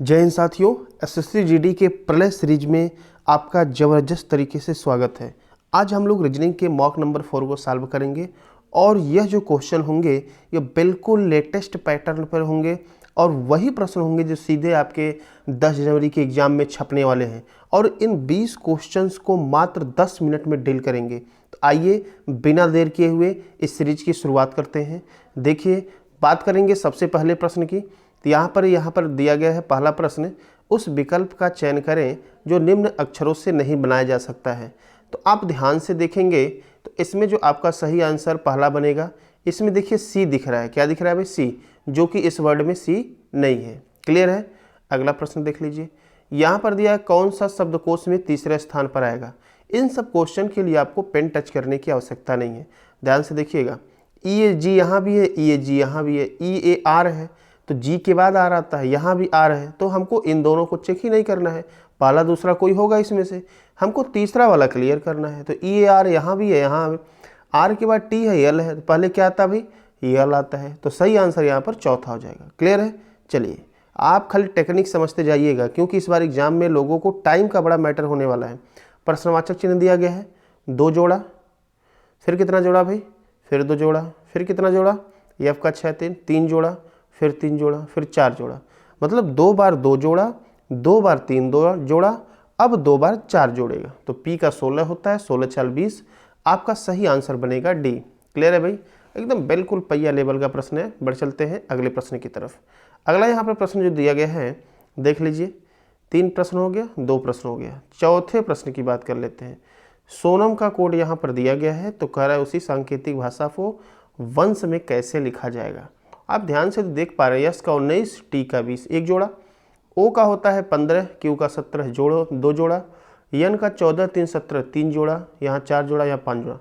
जय हिंद साथियों, SSC GD के प्रलय सीरीज में आपका ज़बरदस्त तरीके से स्वागत है। आज हम लोग रीजनिंग के मॉक नंबर 4 को सॉल्व करेंगे और यह जो क्वेश्चन होंगे ये बिल्कुल लेटेस्ट पैटर्न पर होंगे और वही प्रश्न होंगे जो सीधे आपके 10 जनवरी के एग्जाम में छपने वाले हैं और इन 20 क्वेश्चंस को मात्र 10 मिनट में डील करेंगे। तो आइए बिना देर किए हुए इस सीरीज की शुरुआत करते हैं। देखिए, बात करेंगे सबसे पहले प्रश्न की। तो यहाँ पर दिया गया है पहला प्रश्न, उस विकल्प का चयन करें जो निम्न अक्षरों से नहीं बनाया जा सकता है। तो आप ध्यान से देखेंगे तो इसमें जो आपका सही आंसर पहला बनेगा, इसमें देखिए सी दिख रहा है। क्या दिख रहा है भाई? सी, जो कि इस वर्ड में सी नहीं है। क्लियर है? अगला प्रश्न देख लीजिए। यहाँ पर दिया है कौन सा शब्दकोश में तीसरे स्थान पर आएगा। इन सब क्वेश्चन के लिए आपको पेन टच करने की आवश्यकता नहीं है। ध्यान से देखिएगा, ई ए जी यहाँ भी है, ई ए जी यहाँ भी है, ई ए आर है तो जी के बाद आर आता है, यहाँ भी आर है तो हमको इन दोनों को चेक ही नहीं करना है, पहला दूसरा कोई होगा इसमें से, हमको तीसरा वाला क्लियर करना है। तो ई ए आर यहाँ भी है, यहाँ आर के बाद टी है, यल है, तो पहले क्या आता है भाई? यल आता है। तो सही आंसर यहाँ पर चौथा हो जाएगा। क्लियर है? चलिए, आप खाली टेक्निक समझते जाइएगा क्योंकि इस बार एग्जाम में लोगों को टाइम का बड़ा मैटर होने वाला है। प्रश्नवाचक चिन्ह दिया गया है 2 जोड़ा, फिर कितना जोड़ा भाई? फिर 2 जोड़ा, फिर कितना जोड़ा? एफ का 6 3 जोड़ा, फिर 3 जोड़ा, फिर 4 जोड़ा, मतलब 2 बार 2 जोड़ा, 2 बार 3 जोड़ा, अब 2 बार 4 जोड़ेगा। तो पी का 16 होता है, 16 4 20, आपका सही आंसर बनेगा डी। क्लियर है भाई? एकदम बिल्कुल पहिया लेवल का प्रश्न है। बढ़ चलते हैं अगले प्रश्न की तरफ। अगला यहाँ पर प्रश्न जो दिया गया है देख लीजिए, 3 प्रश्न हो गया, 2 प्रश्न हो गया। चौथे प्रश्न की बात कर लेते हैं। सोनम का कोड यहाँ पर दिया गया है तो कह रहा है उसी सांकेतिक भाषा को वंश में कैसे लिखा जाएगा। आप ध्यान से देख पा रहे हैं, यस का 19, टी का 20, 1 जोड़ा, ओ का होता है 15, क्यू का 17, जोड़ो 2 जोड़ा, यन का 14 3 17, 3 जोड़ा, यहाँ 4 जोड़ा, यहाँ 5 जोड़ा।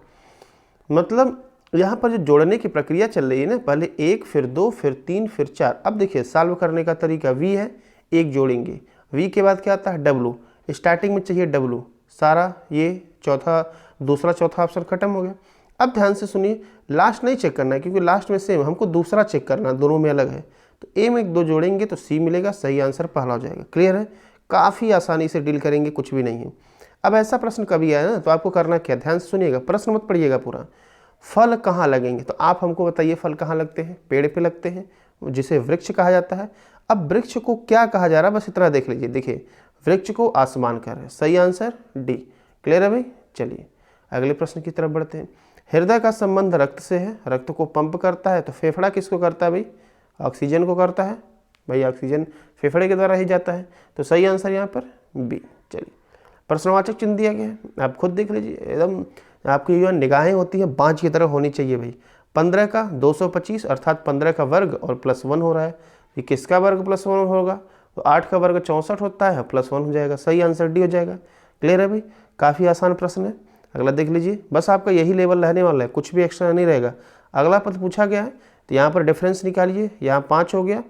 मतलब यहाँ पर जो जोड़ने की प्रक्रिया चल रही है ना, पहले 1 फिर 2 फिर 3 फिर 4। अब देखिए सॉल्व करने का तरीका, वी है, 1 जोड़ेंगे, वी के बाद क्या आता है? डब्लू, स्टार्टिंग में चाहिए डब्लू, सारा ये दूसरा चौथा ऑप्शन खत्म हो गया। अब ध्यान से सुनिए, लास्ट नहीं चेक करना है क्योंकि लास्ट में सेम, हमको दूसरा चेक करना है, दोनों में अलग है। तो ए में 1 2 जोड़ेंगे तो सी मिलेगा, सही आंसर पहला हो जाएगा। क्लियर है? काफ़ी आसानी से डील करेंगे, कुछ भी नहीं है। अब ऐसा प्रश्न कभी आया ना तो आपको करना क्या, ध्यान से सुनिएगा, प्रश्न मत पढ़िएगा पूरा। फल कहाँ लगेंगे? तो आप हमको बताइए फल कहाँ लगते हैं? पेड़ पे लगते हैं, जिसे वृक्ष कहा जाता है। अब वृक्ष को क्या कहा जा रहा है, बस इतना देख लीजिए। देखिए, वृक्ष को आसमान कह रहे हैं, सही आंसर डी। क्लियर है भाई? चलिए अगले प्रश्न की तरफ बढ़ते हैं। हृदय का संबंध रक्त से है, रक्त को पंप करता है तो फेफड़ा किसको करता है भाई? ऑक्सीजन को करता है भाई, ऑक्सीजन फेफड़े के द्वारा ही जाता है। तो सही आंसर यहाँ पर बी। चलिए, प्रश्नवाचक चिन्ह दिया गया है, आप खुद देख लीजिए, एकदम आपकी जो निगाहें होती हैं बाँझ की तरह होनी चाहिए भाई। 15 का 225 अर्थात 15 का वर्ग और +1 हो रहा है, ये किसका वर्ग +1 होगा? तो 8 का वर्ग 64 होता है, +1 हो जाएगा, सही आंसर डी हो जाएगा। क्लियर है भाई? काफ़ी आसान प्रश्न है। अगला देख लीजिए, बस आपका यही लेवल रहने वाला है, कुछ भी एक्स्ट्रा नहीं रहेगा। अगला पद पूछा गया है तो यहाँ पर डिफरेंस निकालिए, यहाँ 5 हो गया,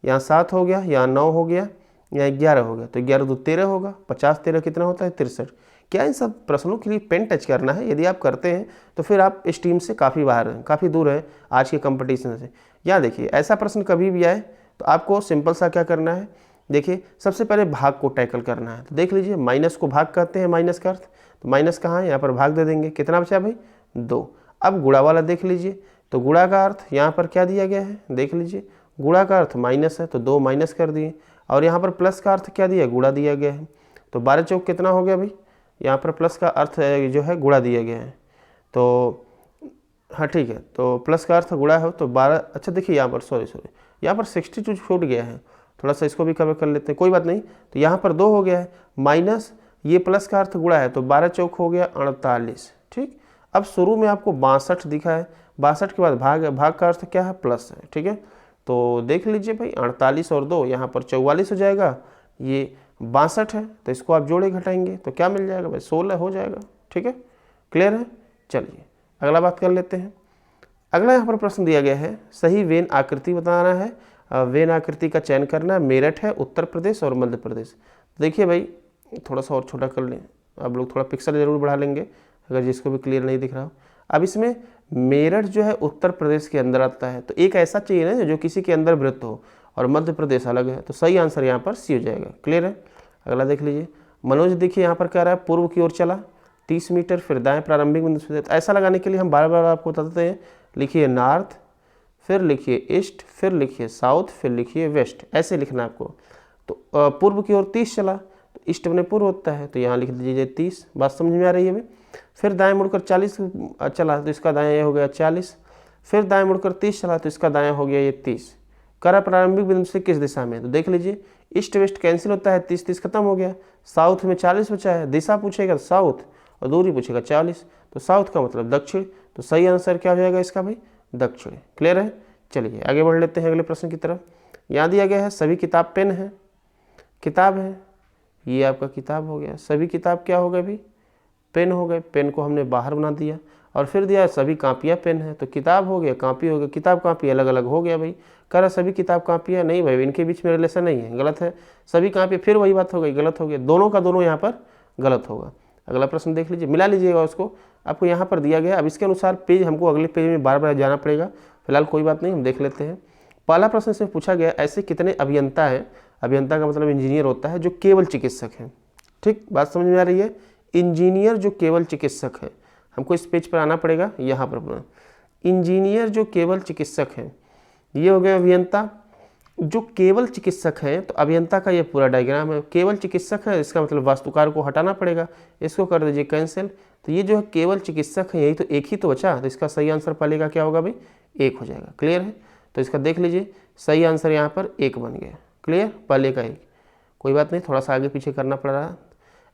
यहाँ 7 हो गया, यहाँ 9 हो गया, यहाँ 11 हो गया, तो 11 2 13 होगा, 50 13 कितना होता है? 63। क्या इन सब प्रश्नों के लिए पेन टच करना है? यदि आप करते हैं तो फिर आप इस टीम से काफ़ी बाहर हैं, काफ़ी दूर हैं आज के कंपटीशन से। यहाँ देखिए, ऐसा प्रश्न कभी भी आए तो आपको सिंपल सा क्या करना है, देखिए सबसे पहले भाग को टैकल करना है। तो देख लीजिए, माइनस को भाग कहते हैं, माइनस का अर्थ, तो माइनस कहाँ है? यहाँ पर भाग दे देंगे, कितना बचा भाई? 2। अब गुणा वाला देख लीजिए, तो गुणा का अर्थ यहाँ पर क्या दिया गया है? देख लीजिए, गुणा का अर्थ माइनस है तो 2 माइनस कर दिए, और यहाँ पर प्लस का अर्थ क्या दिया? गुणा दिया गया है। तो 12 चौक कितना हो गया भाई? यहाँ पर प्लस का अर्थ जो है गुणा दिया गया है, तो हाँ ठीक है, तो प्लस का अर्थ गुणा हो तो 12। अच्छा देखिए, यहाँ पर सॉरी यहाँ पर 62 छूट गया है, थोड़ा सा इसको भी कवर कर लेते हैं, कोई बात नहीं। तो यहाँ पर 2 हो गया है, माइनस ये प्लस का अर्थ गुणा है तो 12 चौक हो गया 48। ठीक, अब शुरू में आपको 62 दिखा है, 62 के बाद भाग है, भाग का अर्थ क्या है? प्लस है। ठीक है, तो देख लीजिए भाई, 48 और 2 यहाँ पर 44 हो जाएगा, ये 62 है तो इसको आप जोड़े घटाएंगे तो क्या मिल जाएगा भाई? 16 हो जाएगा। ठीक है, क्लियर है? चलिए अगला बात कर लेते हैं। अगला यहाँ पर प्रश्न दिया गया है, सही वेन आकृति बताना है, वेन आकृति का चयन करना है। मेरठ है, उत्तर प्रदेश और मध्य प्रदेश। देखिए भाई, थोड़ा सा और छोटा कर लें, आप लोग थोड़ा पिक्सल जरूर बढ़ा लेंगे अगर जिसको भी क्लियर नहीं दिख रहा हो। अब इसमें मेरठ जो है उत्तर प्रदेश के अंदर आता है, तो एक ऐसा चाहिए ना जो किसी के अंदर वृत्त हो, और मध्य प्रदेश अलग है, तो सही आंसर यहाँ पर सी हो जाएगा। क्लियर है। अगला देख लीजिए, मनोज देखिए यहाँ पर कह रहा है पूर्व की ओर चला 30 मीटर, फिर दाएं प्रारंभिक बिंदु से। तो ऐसा लगाने के लिए हम बार बार आपको बताते हैं, लिखिए नॉर्थ, फिर लिखिए ईस्ट, फिर लिखिए साउथ, फिर लिखिए वेस्ट, ऐसे लिखना आपको। तो पूर्व की ओर 30 चला, तो ईस्ट बने पूर्व होता है, तो यहाँ लिख दीजिए 30। बात समझ में आ रही है अभी। फिर दाएं मुड़कर 40 चला, तो इसका दाएं ये हो गया 40। फिर दाएं मुड़कर 30 चला, तो इसका दाएं हो गया ये 30। करा प्रारंभिक बिंदु से किस दिशा में, तो देख लीजिए ईस्ट वेस्ट कैंसिल होता है, 30 खत्म हो गया। साउथ में 40 बचा है, दिशा पूछेगा तो साउथ और दूरी पूछेगा 40, तो साउथ का मतलब दक्षिण, तो सही आंसर क्या हो जाएगा इसका भाई, दक्षिण। क्लियर है। चलिए आगे बढ़ लेते हैं अगले प्रश्न की तरफ। यहाँ दिया गया है सभी किताब पेन है, किताब है, ये आपका किताब हो गया। सभी किताब क्या हो गए भाई, पेन हो गए। पेन को हमने बाहर बना दिया, और फिर दिया सभी कापियाँ पेन है, तो किताब हो गया कापी हो गया, किताब कापी अलग अलग हो गया भाई। कह रहा सभी किताब कापियाँ, नहीं भाई इनके बीच में रिलेशन नहीं है, गलत है। सभी कापी, फिर वही बात हो गई, गलत हो गया, दोनों का दोनों यहाँ पर गलत होगा। अगला प्रश्न देख लीजिए, मिला लीजिएगा उसको, आपको यहाँ पर दिया गया। अब इसके अनुसार पेज हमको अगले पेज में बार बार जाना पड़ेगा, फिलहाल कोई बात नहीं, हम देख लेते हैं। पहला प्रश्न इसमें पूछा गया, ऐसे कितने अभियंता हैं, अभियंता का मतलब इंजीनियर होता है, जो केवल चिकित्सक हैं। ठीक, बात समझ में आ रही है। इंजीनियर जो केवल चिकित्सक हैं, हमको इस पेज पर आना पड़ेगा, यहाँ पर अपना इंजीनियर जो केवल चिकित्सक हैं, ये हो गए अभियंता जो केवल चिकित्सक हैं। तो अभियंता का ये पूरा डायग्राम है, केवल चिकित्सक है, इसका मतलब वास्तुकार को हटाना पड़ेगा, इसको कर दीजिए कैंसिल। तो ये जो है केवल चिकित्सक है, यही तो एक ही तो बचा, तो इसका सही आंसर पहले का क्या होगा भाई, 1 हो जाएगा। क्लियर है। तो इसका देख लीजिए सही आंसर यहाँ पर 1 बन गया। क्लियर, पहले का 1, कोई बात नहीं, थोड़ा सा आगे पीछे करना पड़ रहा है।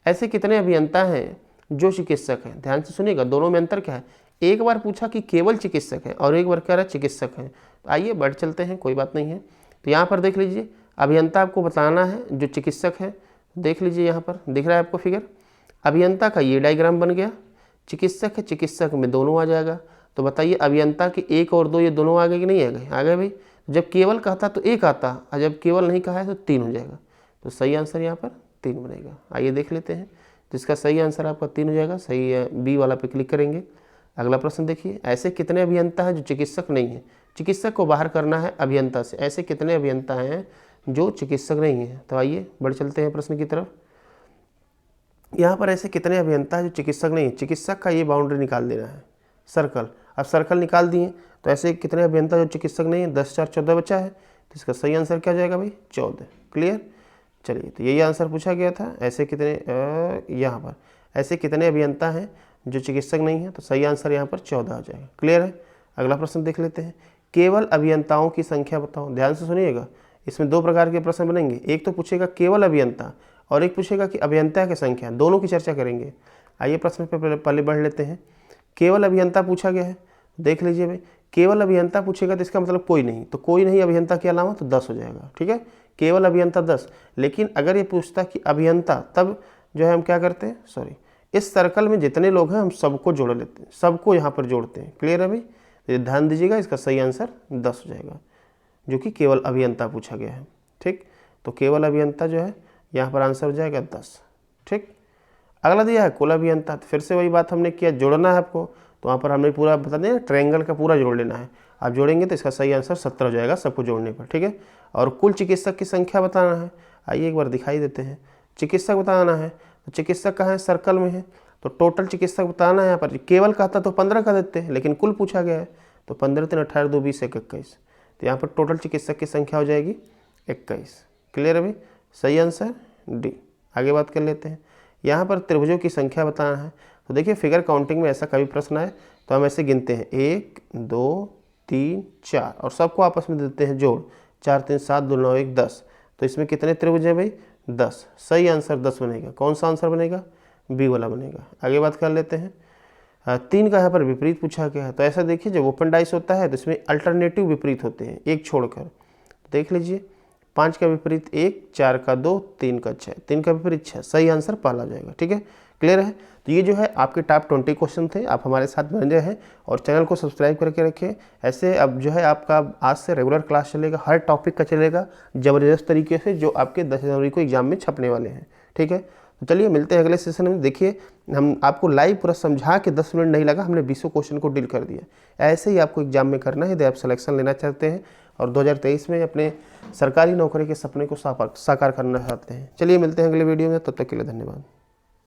ऐसे कितने अभियंता हैं जो चिकित्सक हैं, ध्यान से सुनिएगा, दोनों में अंतर क्या है। एक बार पूछा कि केवल चिकित्सक है और एक बार कह रहा है चिकित्सक हैं। तो आइए बढ़ चलते हैं, कोई बात नहीं है। तो यहाँ पर देख लीजिए, अभियंता आपको बताना है जो चिकित्सक है। देख लीजिए यहाँ पर दिख रहा है आपको फिगर, अभियंता का ये डायग्राम बन गया, चिकित्सक है, चिकित्सक में दोनों आ जाएगा। तो बताइए अभियंता के 1 और 2 ये दोनों आ गए कि नहीं आ गए, आ गए भाई। जब केवल कहता तो 1 आता, और जब केवल नहीं कहा है तो 3 हो जाएगा। तो सही आंसर यहाँ पर 3 बनेगा। आइए देख लेते हैं, तो इसका सही आंसर आपका 3 हो जाएगा। सही है, बी वाला पे क्लिक करेंगे। अगला प्रश्न देखिए, ऐसे कितने अभियंता हैं जो चिकित्सक नहीं है, चिकित्सक को बाहर करना है अभियंता से। ऐसे कितने अभियंता हैं जो चिकित्सक नहीं है। तो आइए बढ़ चलते हैं प्रश्न की तरफ। यहाँ पर ऐसे कितने अभियंता हैं जो चिकित्सक नहीं है, चिकित्सक का ये बाउंड्री निकाल देना है, सर्कल। अब सर्कल निकाल दिए, तो ऐसे कितने अभियंता जो चिकित्सक नहीं है, 10 4 14 बचा है। तो इसका सही आंसर क्या हो जाएगा भाई, 14। क्लियर। चलिए, तो यही आंसर पूछा गया था, ऐसे कितने यहाँ पर ऐसे कितने अभियंता हैं जो चिकित्सक नहीं है। तो सही आंसर यहाँ पर 14 हो जाएगा। क्लियर है। अगला प्रश्न देख लेते हैं, केवल अभियंताओं की संख्या बताओ। ध्यान से सुनिएगा, इसमें 2 प्रकार के प्रश्न बनेंगे, एक तो पूछेगा केवल अभियंता और एक पूछेगा कि अभियंता की संख्या, दोनों की चर्चा करेंगे। आइए प्रश्न पर पहले बढ़ लेते हैं। केवल अभियंता पूछा गया है, देख लीजिए भाई, केवल अभियंता पूछेगा तो इसका मतलब कोई नहीं, तो कोई नहीं अभियंता के अलावा, तो 10 हो जाएगा। ठीक है, केवल अभियंता 10। लेकिन अगर ये पूछता कि अभियंता, तब जो है हम क्या करते हैं, सॉरी, इस सर्कल में जितने लोग हैं हम सबको जोड़ लेते हैं, सबको यहाँ पर जोड़ते हैं। क्लियर है भाई, तो ध्यान दीजिएगा, इसका सही आंसर 10 हो जाएगा, जो कि केवल अभियंता पूछा गया है। ठीक, तो केवल अभियंता जो है यहाँ पर आंसर हो जाएगा 10। ठीक, अगला दिया है कुल अभियंता, तो फिर से वही बात हमने किया, जोड़ना है आपको, तो वहाँ पर हमने पूरा बता दें, ट्रायंगल का पूरा जोड़ लेना है। आप जोड़ेंगे तो इसका सही आंसर 17 हो जाएगा सबको जोड़ने पर। ठीक है, और कुल चिकित्सक की संख्या बताना है। आइए एक बार दिखाई देते हैं, चिकित्सक बताना है, तो चिकित्सक कहाँ है, सर्कल में है, तो टोटल चिकित्सक बताना है। यहाँ पर केवल कहता तो 15 का देते हैं, लेकिन कुल पूछा गया है, तो 15 3 18 2 20 1 21, तो यहाँ पर टोटल चिकित्सक की संख्या हो जाएगी 21। क्लियर है भाई, सही आंसर डी। आगे बात कर लेते हैं, यहाँ पर त्रिभुजों की संख्या बताना है। तो देखिए फिगर काउंटिंग में ऐसा कभी प्रश्न आए तो हम ऐसे गिनते हैं, 1 2 3 4, और सबको आपस में देते हैं जोड़, 4 3 7 2 9 1 10। तो इसमें कितने त्रिभुज हैं भाई, 10। सही आंसर 10 बनेगा। कौन सा आंसर बनेगा, बी वाला बनेगा। आगे बात कर लेते हैं, 3 का यहाँ पर विपरीत पूछा गया है। तो ऐसा देखिए, जब ओपन डाइस होता है तो इसमें अल्टरनेटिव विपरीत होते हैं, एक छोड़कर। देख लीजिए, 5 का विपरीत 1, 4 का 2, 3 का 6, 3 का विपरीत 6। सही आंसर पहला हो जाएगा। ठीक है, क्लियर है। तो ये जो है आपके टॉप 20 क्वेश्चन थे, आप हमारे साथ बने रहें और चैनल को सब्सक्राइब करके रखें। ऐसे अब जो है आपका आज से रेगुलर क्लास चलेगा, हर टॉपिक का चलेगा ज़बरदस्त तरीके से, जो आपके 10 जनवरी को एग्जाम में छपने वाले हैं। ठीक है, तो चलिए मिलते हैं अगले सेशन में। देखिए हम आपको लाइव पूरा समझा के 10 मिनट नहीं लगा, हमने 20 क्वेश्चन को डील कर दिया। ऐसे ही आपको एग्जाम में करना है। यदि आप सिलेक्शन लेना चाहते हैं, और 2023 में अपने सरकारी नौकरी के सपने को साकार करना चाहते हैं। चलिए मिलते हैं अगले वीडियो में, तब तक के लिए धन्यवाद।